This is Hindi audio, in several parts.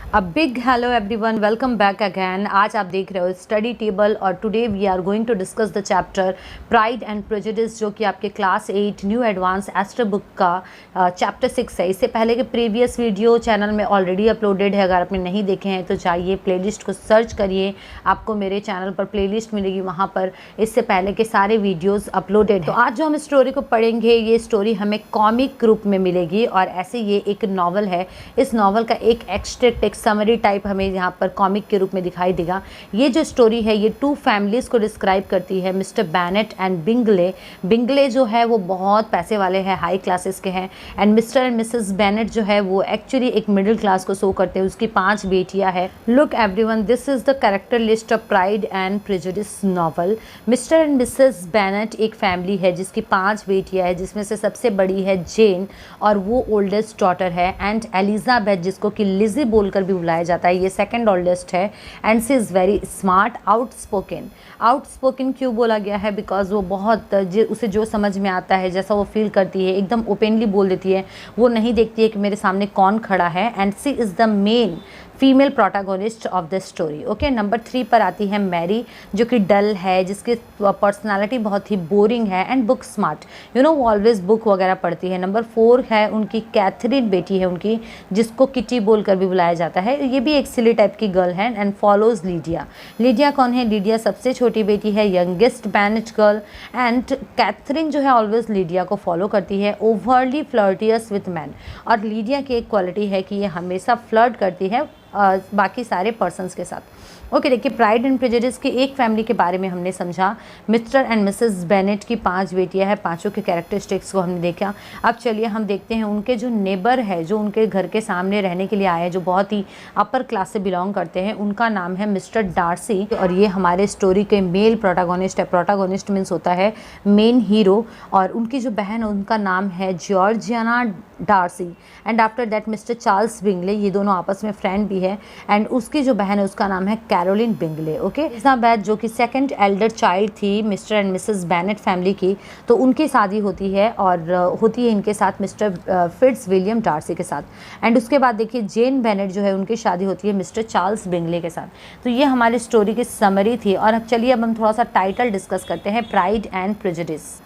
अ big hello everyone, welcome back again. आज आप देख रहे हो स्टडी टेबल और today we are going to discuss the chapter Pride and Prejudice, जो कि आपके class 8 new advance astro book का चैप्टर 6 है। इससे पहले के प्रीवियस वीडियो चैनल में ऑलरेडी अपलोडेड है। अगर आपने नहीं देखे हैं तो जाइए प्लेलिस्ट को सर्च करिए, आपको मेरे चैनल पर प्लेलिस्ट मिलेगी, वहाँ पर इससे पहले के सारे वीडियोज़ अपलोडेड हैं। तो आज जो हम स्टोरी को पढ़ेंगे, ये स्टोरी हमें कॉमिक रूप में मिलेगी और ऐसे ये एक नॉवल है। इस नॉवल का एक एक्सट्रैक्ट, एक समरी टाइप हमें यहाँ पर कॉमिक के रूप में दिखाई देगा। ये जो स्टोरी है ये 2 फैमिलीज़ को डिस्क्राइब करती है, Mr Bennet and Bingley. Bingley जो है वो बहुत पैसे वाले हैं, हाई क्लासेस के हैं, and Mr and Mrs Bennet जो है वो एक्चुअली एक मिडिल क्लास को शो करते हैं। उसकी 5 बेटियां हैं। Look everyone, this is the character list of Pride and Prejudice novel. Mr and Mrs Bennet एक फैमिली है जिसकी 5 बेटियां हैं, जिसमें से सबसे बड़ी है जेन और वो ओल्डेस्ट डॉटर है, एंड एलिजाबेथ जिसको कि लिजी बोलकर भी बुलाया जाता है, ये सेकंड ओल्डेस्ट है, and she is very smart, outspoken. Outspoken क्यों बोला गया है? बिकॉज वो बहुत उसे जो समझ में आता है, जैसा वो फील करती है, एकदम ओपनली बोल देती है। वो नहीं देखती है कि मेरे सामने कौन खड़ा है, and she is the main female protagonist of the story. Okay, number 3 पर आती है मैरी, जो कि डल है, जिसकी पर्सनालिटी बहुत ही बोरिंग है, and book smart, you know वो ऑलवेज बुक वगैरह पढ़ती है। नंबर 4 है उनकी कैथरीन, बेटी है उनकी, जिसको किटी बोलकर भी बुलाया जाता है। ये भी एक सिली टाइप की गर्ल है, एंड फॉलोज लीडिया। लीडिया कौन है? लीडिया सबसे छोटी बेटी है, youngest Bennet girl, and Catherine जो है ऑलवेज लीडिया को फॉलो करती है। ओवरली फ्लर्टियस विथ मैन, और लीडिया की एक क्वालिटी है कि ये हमेशा फ्लर्ट करती है बाकी सारे पर्सन्स के साथ। ओके, देखिए प्राइड एंड प्रेजुडिस की एक फैमिली के बारे में हमने समझा। मिस्टर एंड मिसेस बेनेट की 5 बेटियां हैं, 5 के कैरेक्टरिस्टिक्स को हमने देखा। अब चलिए हम देखते हैं उनके जो नेबर है, जो उनके घर के सामने रहने के लिए आए हैं, जो बहुत ही अपर क्लास से बिलोंग करते हैं। उनका नाम है मिस्टर डार्सी, और ये हमारे स्टोरी के मेल प्रोटागोनिस्ट है। प्रोटागोनिस्ट मीन्स होता है मेन हीरो। और उनकी जो बहन है उनका नाम है Georgiana Darcy, and after that Mr Charles Bingley, ये दोनों आपस में फ्रेंड भी है। एंड उसकी जो बहन है उसका नाम है कैरोलिन बिंगले। ओके, एलिजाबेथ जो कि सेकंड एल्डर चाइल्ड थी Mr and Mrs Bennet family की, तो उनकी शादी होती है, और होती है इनके साथ मिस्टर फिट्स विलियम डार्सी के साथ। एंड उसके बाद देखिए जेन बैनेट जो है उनकी शादी होती है मिस्टर चार्ल्स बिंगले के साथ। तो ये हमारी स्टोरी की समरी थी। और अब चलिए अब हम थोड़ा सा टाइटल डिस्कस करते हैं, प्राइड एंड प्रेजुडिस।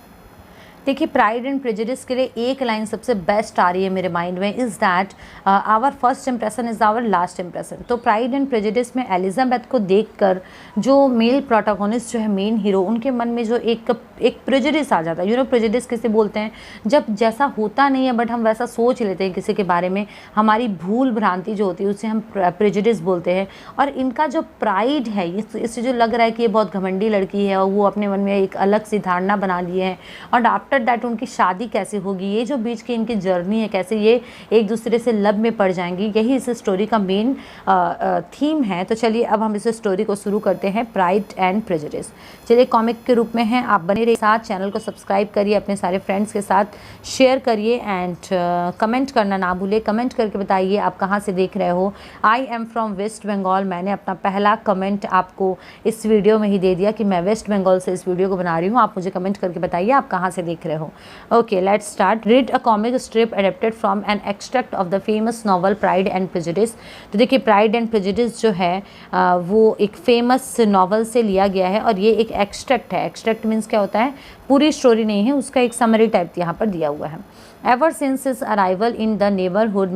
देखिए प्राइड एंड प्रेजुडिस के लिए एक लाइन सबसे बेस्ट आ रही है मेरे माइंड में, is that our first impression is our last impression. तो प्राइड एंड प्रेजुडिस में एलिजाबेथ को देखकर जो मेल प्रोटागोनिस्ट जो है मेन हीरो, उनके मन में जो एक प्रेजुडिस आ जाता है। यू नो प्रेजुडिस किसे बोलते हैं? जब जैसा होता नहीं है बट हम वैसा सोच लेते हैं किसी के बारे में, हमारी भूल भ्रांति जो होती है उसे हम प्रेजुडिस बोलते हैं। और इनका जो प्राइड है, इससे जो लग रहा है कि ये बहुत घमंडी लड़की है और वो अपने मन में एक अलग सी धारणा बना लिए हैं। और आफ्टर दैट उनकी शादी कैसे होगी, ये जो बीच की इनकी जर्नी है, कैसे ये एक दूसरे से लव में पड़ जाएंगी, यही इस स्टोरी का मेन थीम है। तो चलिए अब हम इस स्टोरी को शुरू करते हैं, प्राइड एंड प्रेजुडिस। चलिए कॉमिक के रूप में है, आप बने रहिए साथ, चैनल को सब्सक्राइब करिए, अपने सारे फ्रेंड्स के साथ शेयर करिए, एंड कमेंट करना ना भूलिए। कमेंट करके बताइए आप कहाँ से देख रहे हो। I am from West Bengal. मैंने अपना पहला कमेंट आपको इस वीडियो में ही दे दिया कि मैं वेस्ट बंगाल से इस वीडियो को बना रही हूँ। आप मुझे कमेंट करके बताइए आप कहाँ से देख रहे हो। Okay, let's start. Read a comic strip adapted from an extract of the famous novel pride and prejudice. तो देखिए प्राइड एंड प्रेजुडिस जो है वो एक फेमस नॉवल से लिया गया है, और ये एक एक्सट्रैक्ट है। एक्सट्रैक्ट मीन्स क्या होता है? पूरी स्टोरी नहीं है, उसका एक समरी टाइप यहाँ पर दिया हुआ है। Ever since his arrival in the neighbourhood,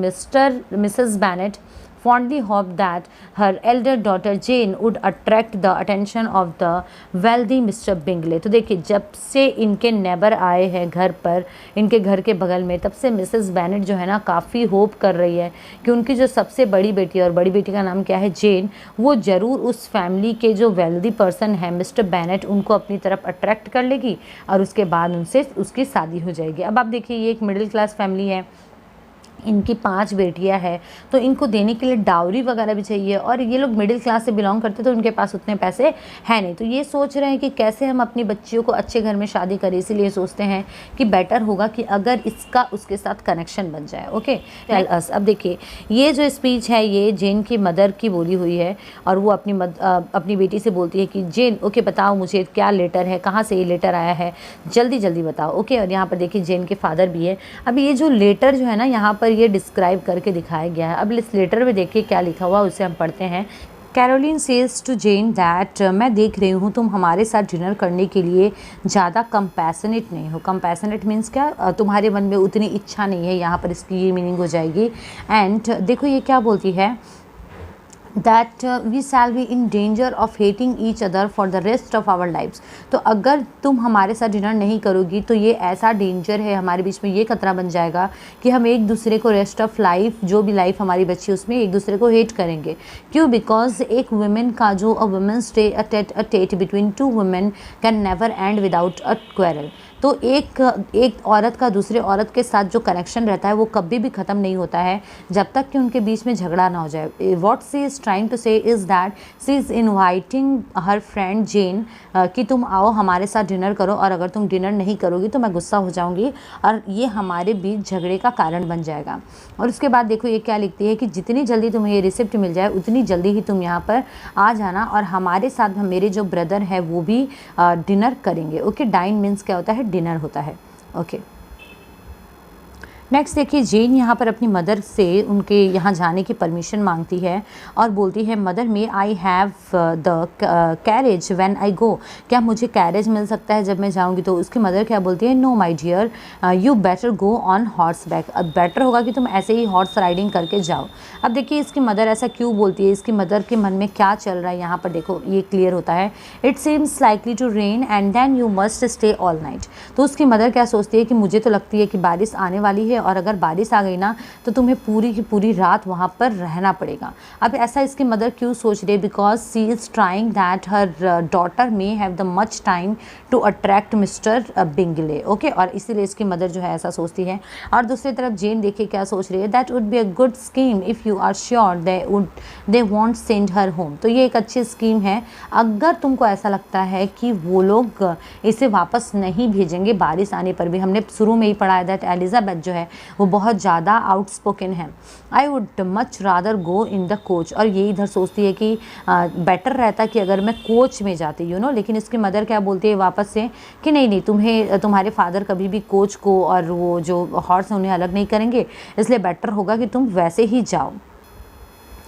Mrs Bennet fondly hoped that her elder daughter Jane would attract the attention of the wealthy Mr. Bingley। तो देखिए जब से इनके नेबर आए हैं घर पर, इनके घर के बगल में, तब से मिसेस बैनेट जो है ना काफ़ी होप कर रही है कि उनकी जो सबसे बड़ी बेटी है, और बड़ी बेटी का नाम क्या है? जेन, वो ज़रूर उस फैमिली के जो वेल्दी पर्सन है मिस्टर बैनेट, उनको अपनी तरफ अट्रैक्ट कर लेगी, और उसके बाद उनसे उसकी शादी हो जाएगी। अब आप देखिए ये एक मिडिल क्लास फैमिली है, इनकी 5 बेटियां हैं, तो इनको देने के लिए डाउरी वगैरह भी चाहिए, और ये लोग मिडिल क्लास से बिलोंग करते तो उनके पास उतने पैसे हैं नहीं। तो ये सोच रहे हैं कि कैसे हम अपनी बच्चियों को अच्छे घर में शादी करें, इसीलिए सोचते हैं कि बेटर होगा कि अगर इसका उसके साथ कनेक्शन बन जाए। Okay, tell us. अब देखिए ये जो स्पीच है ये जेन की मदर की बोली हुई है, और वो अपनी बेटी से बोलती है कि जेन, ओके बताओ मुझे क्या लेटर है, कहाँ से ये लेटर आया है, जल्दी जल्दी बताओ। ओके, और यहाँ पर देखिए जेन के फादर भी है। अब ये जो लेटर जो है ना, यहाँ पर ये डिस्क्राइब करके दिखाया गया है। अब इस लेटर में देखिए क्या लिखा हुआ उसे हम पढ़ते हैं। Caroline says to Jane that मैं देख रही हूँ तुम हमारे साथ डिनर करने के लिए ज़्यादा कंपैशनेट नहीं हो। कंपैशनेट मीन्स क्या, तुम्हारे मन में उतनी इच्छा नहीं है, यहाँ पर इसकी ये मीनिंग हो जाएगी। एंड देखो ये क्या बोलती है, that we shall be in danger of hating each other for the rest of our lives। तो अगर तुम हमारे साथ डिनर नहीं करोगी तो ये ऐसा डेंजर है, हमारे बीच में ये खतरा बन जाएगा कि हम एक दूसरे को रेस्ट ऑफ लाइफ, जो भी लाइफ हमारी बची उसमें एक दूसरे को हेट करेंगे। क्यों? बिकॉज एक वुमेन का जो a women's day a between two women can never end without a quarrel. तो एक औरत का दूसरे औरत के साथ जो कनेक्शन रहता है वो कभी भी ख़त्म नहीं होता है जब तक कि उनके बीच में झगड़ा ना हो जाए। What she is trying to say is that she is inviting her friend Jane कि तुम आओ हमारे साथ डिनर करो, और अगर तुम डिनर नहीं करोगी तो मैं गुस्सा हो जाऊंगी और ये हमारे बीच झगड़े का कारण बन जाएगा। और उसके बाद देखो ये क्या लिखती है कि जितनी जल्दी तुम्हें ये रिसिप्ट मिल जाए उतनी जल्दी ही तुम यहाँ पर आ जाना और हमारे साथ मेरे जो ब्रदर है वो भी डिनर करेंगे। ओके, डाइन मीन्स क्या होता है? डिनर होता है। ओके, नेक्स्ट देखिए, जेन यहाँ पर अपनी मदर से उनके यहाँ जाने की परमिशन मांगती है और बोलती है mother may I have the carriage when I go. क्या मुझे कैरेज मिल सकता है जब मैं जाऊँगी? तो उसकी मदर क्या बोलती है, no my dear you better go on horseback. अब बेटर होगा कि तुम ऐसे ही हॉर्स राइडिंग करके जाओ। अब देखिए इसकी मदर ऐसा क्यों बोलती है, इसकी मदर के मन में क्या चल रहा है यहाँ पर देखो ये क्लियर होता है। It seems likely to rain and then you must stay all night. तो उसकी मदर क्या सोचती है कि मुझे तो लगती है कि बारिश आने वाली है और अगर बारिश आ गई ना तो तुम्हें पूरी की पूरी रात वहाँ पर रहना पड़ेगा। अब ऐसा इसकी मदर क्यों सोच रही है? Because she is trying that her daughter may have the much time to attract Mr Bingley. Okay, और इसीलिए इसकी मदर जो है ऐसा सोचती है। और दूसरी तरफ जेन देखिए क्या सोच रही है, that would be a good scheme if you are sure they won't send her home. तो ये एक अच्छी स्कीम है अगर तुमको ऐसा लगता है कि वो लोग इसे वापस नहीं भेजेंगे बारिश आने पर भी। हमने शुरू में ही पढ़ा है दैट एलिजाबेथ जो है वो बहुत ज़्यादा आउटस्पोकन है। I would much rather go in the coach. और ये इधर सोचती है कि बेटर रहता कि अगर मैं कोच में जाती लेकिन इसकी मदर क्या बोलती है वापस से कि नहीं तुम्हें तुम्हारे फादर कभी भी कोच को और वो जो हॉर्स हैं उन्हें अलग नहीं करेंगे, इसलिए बेटर होगा कि तुम वैसे ही जाओ।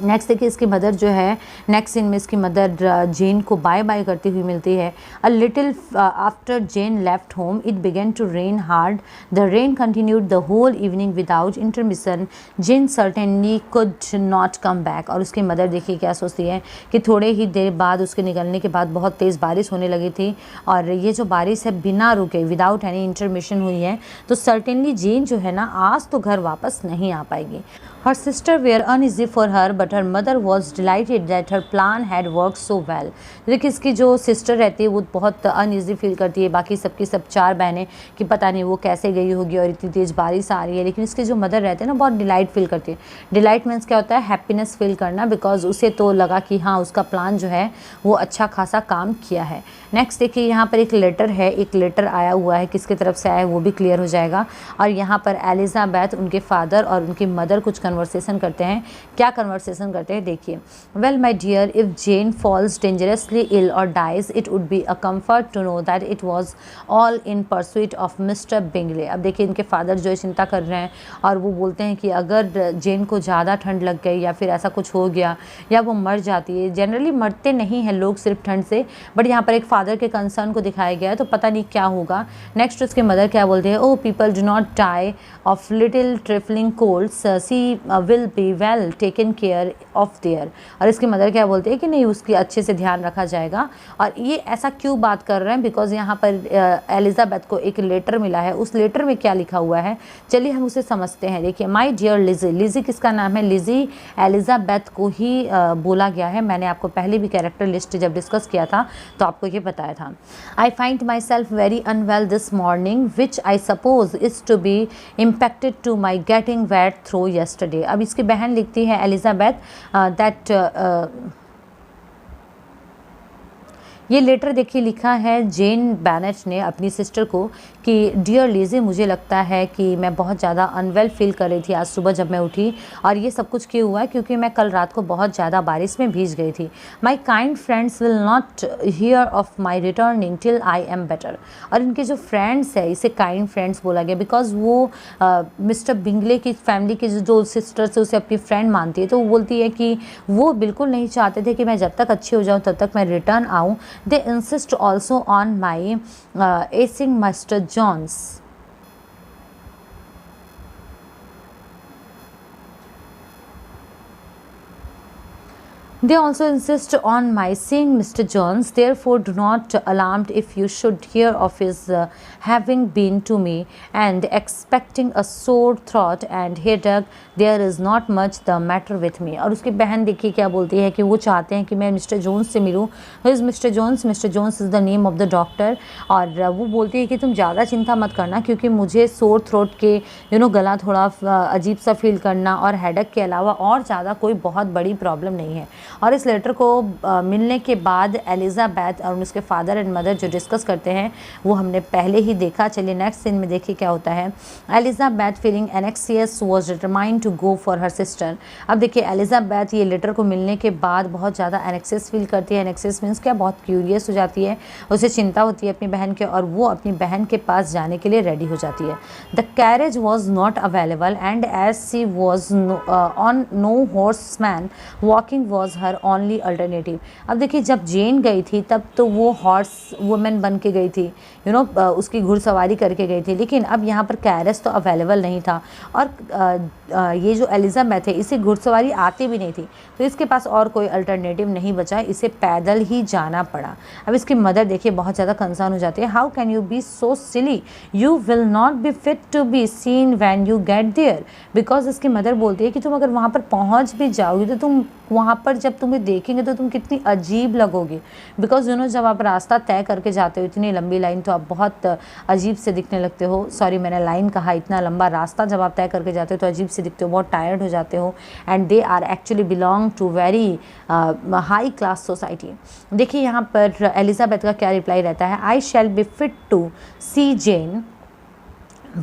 नेक्स्ट देखिए इसकी मदर जो है, नेक्स्ट सीन में इसकी मदर जेन को बाय बाय करती हुई मिलती है। A little after Jane left home it began to rain hard. The rain continued the whole evening without intermission. Jane certainly could not come back. और उसकी मदर देखिए क्या सोचती है कि थोड़े ही देर बाद उसके निकलने के बाद बहुत तेज़ बारिश होने लगी थी और ये जो बारिश है बिना रुके विदाउट एनी इंटरमिशन हुई है, तो सर्टेनली जेन जो है ना आज तो घर वापस नहीं आ पाएगी। Her sister were uneasy for her, but her mother was delighted that her plan had worked so well। देखिए इसकी जो सिस्टर रहती है वो बहुत अनईजी फील करती है बाकी सबकी सब चार बहनें कि पता नहीं वो कैसे गई होगी और इतनी तेज़ बारिश आ रही है, लेकिन इसकी जो मदर रहते हैं ना बहुत डिलाइट फील करती है। डिलाइट मीन्स क्या होता है? हैप्पीनेस फील करना, बिकॉज उसे तो लगा कि हाँ उसका प्लान जो है वो अच्छा खासा काम किया है। नेक्स्ट देखिए यहाँ पर एक लेटर है, एक लेटर आया हुआ है, किसकी तरफ से आया है वो भी क्लियर हो जाएगा। और यहाँ पर एलिजाबेथ, उनके फादर और उनकी मदर कुछ कन्वर्सेशन करते हैं। क्या कन्वर्सेशन करते हैं देखिए। Well my dear, if Jane falls dangerously ill or dies it would be a comfort to know that it was all in pursuit of mister Bingley. अब देखिए इनके फादर जो है चिंता कर रहे हैं और वो बोलते हैं कि अगर जेन को ज़्यादा ठंड लग गई या फिर ऐसा कुछ हो गया या वो मर जाती है, जनरली मरते नहीं हैं लोग सिर्फ ठंड से, बट यहाँ पर एक फादर के कंसर्न को दिखाया गया है तो पता नहीं क्या होगा। नेक्स्ट उसके मदर क्या बोलते हैं, oh people do not die of little trifling colds, she will be well taken care of there. और इसकी मदर क्या बोलते हैं कि नहीं उसकी अच्छे से ध्यान रखा जाएगा। और ये ऐसा क्यों बात कर रहे हैं? बिकॉज यहाँ पर एलिजाबेथ को एक लेटर मिला है। उस लेटर में क्या लिखा हुआ है चलिए हम उसे समझते हैं। देखिए, माई डियर लिजी, लिजी किसका नाम है? लिजी एलिजाबेथ को ही बोला गया है। मैंने आपको पहले भी कैरेक्टर लिस्ट जब डिस्कस किया था तो आपको ये बताया था। I find myself very unwell this morning which I suppose is to be impacted to my getting wet through yesterday. अब इसकी बहन लिखती है एलिजाबेथ दैट ये लेटर देखिए लिखा है जेन बैनेट ने अपनी सिस्टर को कि डियर लीजी, मुझे लगता है कि मैं बहुत ज़्यादा अनवेल फील कर रही थी आज सुबह जब मैं उठी, और ये सब कुछ क्यों हुआ है क्योंकि मैं कल रात को बहुत ज़्यादा बारिश में भीग गई थी। My kind friends will not here of my returning till I am better. और इनके जो फ्रेंड्स है, इसे काइंड फ्रेंड्स बोला गया बिकॉज वो मिस्टर बिंगले की फैमिली के जो सिस्टर्स है उसे अपनी फ्रेंड मानती है, तो वो बोलती है कि वो बिल्कुल नहीं चाहते थे कि मैं जब तक अच्छी हो जाऊँ तब तक मैं रिटर्न आऊँ। They insist also on my seeing mister Jones. They also insist on my seeing Mr. Jones, therefore do not alarmed if you should hear of his having been to me and expecting a sore throat and headache. There is not much the matter with me. और उसकी बहन देखिए क्या बोलती है कि वो चाहते हैं कि मैं मिस्टर जोन्स से मिलूँ। Who is Mr. Jones? Mr. Jones is the name of the doctor। और वो बोलती है कि तुम ज़्यादा चिंता मत करना क्योंकि मुझे सोर थ्रोट के गला थोड़ा अजीब सा फील करना और हेडेक के अलावा और ज़्यादा कोई बहुत बड़ी प्रॉब्लम नहीं है। और इस लेटर को मिलने के बाद एलिजाबेथ और उसके फादर एंड मदर जो डिस्कस करते हैं वो हमने पहले ही देखा। चलिए नेक्स्ट सीन में देखिए क्या होता है। Elizabeth feeling anxious was determined to go for her sister. अब देखिए एलिजाबेथ ये लेटर को मिलने के बाद बहुत ज़्यादा एनेक्सियस फील करती है। एनेक्सियस मीन्स क्या, बहुत क्यूरियस हो जाती है, उसे चिंता होती है अपनी बहन के, और वो अपनी बहन के पास जाने के लिए रेडी हो जाती है। The carriage was not available and as she was on no horseman walking was her only alternative. अब देखिए जब जेन गई थी तब तो वो हॉर्स वुमेन बन के गई थी, उसकी घुड़सवारी करके गई थी, लेकिन अब यहाँ पर कैरेज तो अवेलेबल नहीं था और ये जो एलिजाबेथ है इसे घुड़सवारी आती भी नहीं थी, तो इसके पास और कोई अल्टरनेटिव नहीं बचा, इसे पैदल ही जाना पड़ा। अब इसकी मदर देखिए बहुत ज़्यादा कंसर्न हो जाती है। How can you be so silly, you will not be fit to be seen when you get there. Because इसकी मदर बोलती है कि तुम अगर वहाँ पर पहुँच भी जाओगी तो तुम वहाँ पर जब तुम्हें देखेंगे तो तुम कितनी अजीब लगोगे। बिकॉज जब आप रास्ता तय करके जाते हो इतनी लंबी लाइन तो आप बहुत अजीब से दिखने लगते हो। सॉरी मैंने लाइन कहा, इतना लंबा रास्ता जब आप तय करके जाते हो तो अजीब से दिखते हो, बहुत टायर्ड हो जाते हो। And they are actually belong to very high class society. देखिए यहाँ पर एलिजाबेथ का क्या रिप्लाई रहता है। I shall be fit to see Jane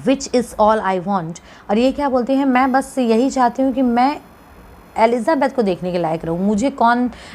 which is all I want. और ये क्या बोलती है, मैं बस यही चाहती हूँ कि मैं एलिजाबेथ को देखने के लायक रहूँ। मुझे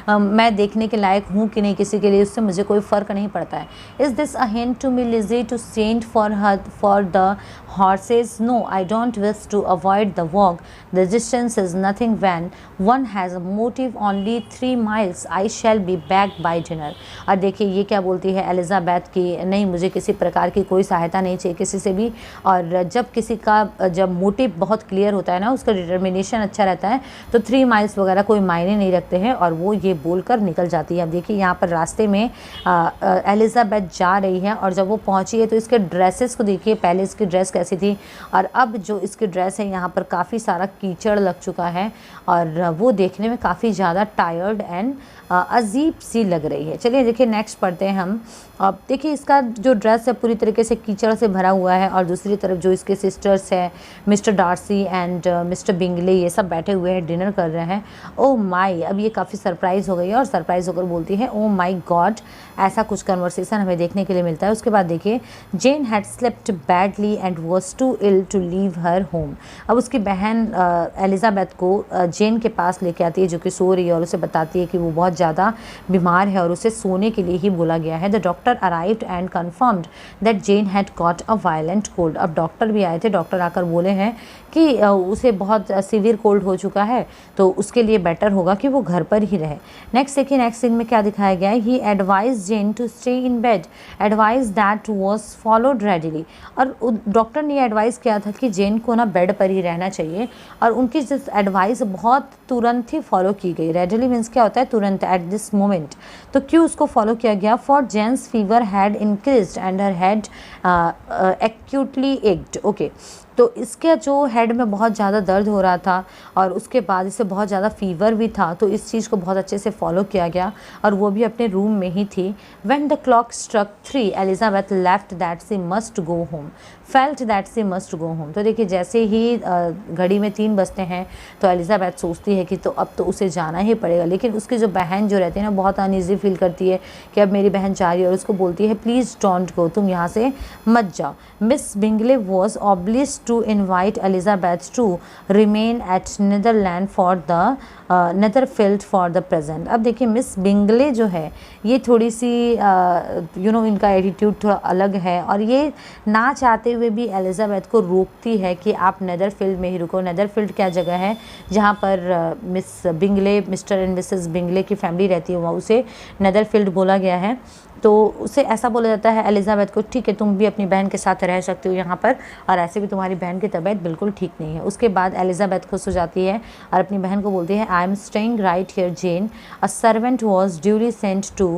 मैं देखने के लायक हूँ कि नहीं किसी के लिए, उससे मुझे कोई फ़र्क नहीं पड़ता है। Is this a hint to me Lizzy to send for the horses? No, I don't wish to avoid the walk, the distance is nothing when one has a motive only 3 miles। I shall be back by dinner. और देखिए ये क्या बोलती है एलिजाबेथ की, नहीं मुझे किसी प्रकार की कोई सहायता नहीं चाहिए किसी से भी। और जब किसी का जब मोटिव बहुत क्लियर होता है ना, उसका डिटर्मिनेशन अच्छा रहता है, तो 3 miles वगैरह कोई मायने नहीं रखते हैं। और वो ये बोलकर निकल जाती है। अब देखिए यहाँ पर रास्ते में एलिजाबेथ जा रही है और जब वो पहुँची है तो इसके ड्रेसेस को देखिए, पहले इसकी ड्रेस कैसी थी और अब जो इसकी ड्रेस है यहाँ पर काफ़ी सारा कीचड़ लग चुका है और वो देखने में काफ़ी ज़्यादा टायर्ड एंड अजीब सी लग रही है। चलिए देखिए नेक्स्ट पढ़ते हैं हम। अब देखिए इसका जो ड्रेस है पूरी तरीके से कीचड़ से भरा हुआ है और दूसरी तरफ जो इसके सिस्टर्स हैं Mr Darcy and Mr Bingley, ये सब बैठे हुए हैं, डिनर कर रहे हैं। ओ माई, अब ये काफ़ी सरप्राइज़ हो गई है और सरप्राइज़ होकर बोलती है ओ माई गॉड। ऐसा कुछ कन्वर्सेशन हमें देखने के लिए मिलता है। उसके बाद देखिए Jane had slept badly and was too ill to leave her home. अब उसकी बहन एलिजाबेथ को जेन के पास लेके आती है जो कि सो रही है और उसे बताती है कि वो बहुत ज़्यादा बीमार है और उसे सोने के लिए ही बोला गया है। The doctor arrived and confirmed that Jane had got a violent cold. अब डॉक्टर भी आए थे, डॉक्टर आकर बोले हैं कि उसे बहुत सीवियर कोल्ड हो चुका है तो उसके लिए बेटर होगा कि वो घर पर ही रहे। नेक्स्ट देखिए नेक्स्ट सीन में क्या दिखाया गया है। He advise Jane to stay in bed, advise that was followed readily. और डॉक्टर ने एडवाइस किया था कि जेन को ना बेड पर ही रहना चाहिए और उनकी जिस एडवाइस बहुत तुरंत ही फॉलो की गई। रेडिली मीन्स क्या होता है, तुरंत, एट दिस मोमेंट। तो क्यों उसको फॉलो किया गया? For Jane's fever had increased and her head acutely ached. Okay, तो इसके जो हेड में बहुत ज़्यादा दर्द हो रहा था और उसके बाद इसे बहुत ज़्यादा फीवर भी था, तो इस चीज़ को बहुत अच्छे से फॉलो किया गया और वो भी अपने रूम में ही थी। When the clock struck 3 Elizabeth left that she must go home. Felt that she must go home. तो देखिए जैसे ही घड़ी में 3 बजते हैं तो एलिजाबेथ सोचती है कि तो अब तो उसे जाना ही पड़ेगा, लेकिन उसकी जो बहन जो रहती है ना बहुत अनईजी फील करती है कि अब मेरी बहन जा रही है और उसको बोलती है प्लीज़ डोंट गो, तुम यहाँ से मत जाओ। Miss Bingley was obliged to invite Elizabeth to remain at Netherland for the Netherfield for the present. अब देखिए मिस बिंगले जो है ये थोड़ी सी इनका एटीट्यूड थोड़ा अलग है और ये ना चाहते हुए भी एलिजाबेथ को रोकती है कि आप नेदरफील्ड में ही रुको। नेदरफील्ड क्या जगह है जहाँ पर miss Bingley, mister and Mrs Bingley की फैमिली रहती है, वहाँ उसे नेदरफील्ड बोला गया है। तो उसे ऐसा बोला जाता है एलिजाबेथ को, ठीक है तुम भी अपनी बहन के साथ रह सकते हो यहाँ पर, और ऐसे भी तुम्हारी बहन की तबीयत बिल्कुल ठीक नहीं है। उसके बाद एलिजाबेथ खुश हो जाती है और अपनी बहन को बोलती है I am staying right here Jane, a servant was duly sent to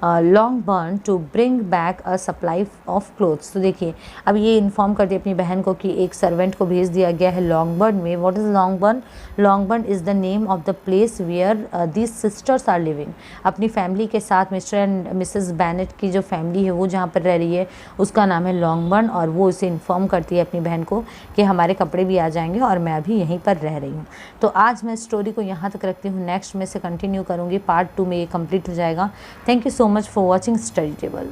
Longbourn to bring back a supply of clothes. तो देखिए अब ये इन्फॉर्म करती है अपनी बहन को कि एक सर्वेंट को भेज दिया गया है लॉन्गबर्न में। What is Longbourn? Longbourn is the name of the place where these sisters are living. अपनी फैमिली के साथ मिस्टर एंड मिसेस बेनेट की जो फैमिली है वो जहाँ पर रह रही है उसका नाम है लॉन्गबर्न, और वो इसे इन्फॉर्म करती है अपनी बहन को कि हमारे कपड़े भी आ जाएंगे और मैं अभी यहीं पर रह रही हूँ। तो आज मैं स्टोरी को यहाँ तक रखती हूँ, नेक्स्ट में से कंटिन्यू करूँगी, पार्ट 2 में ये कंप्लीट हो जाएगा। Thank you so much for watching study table.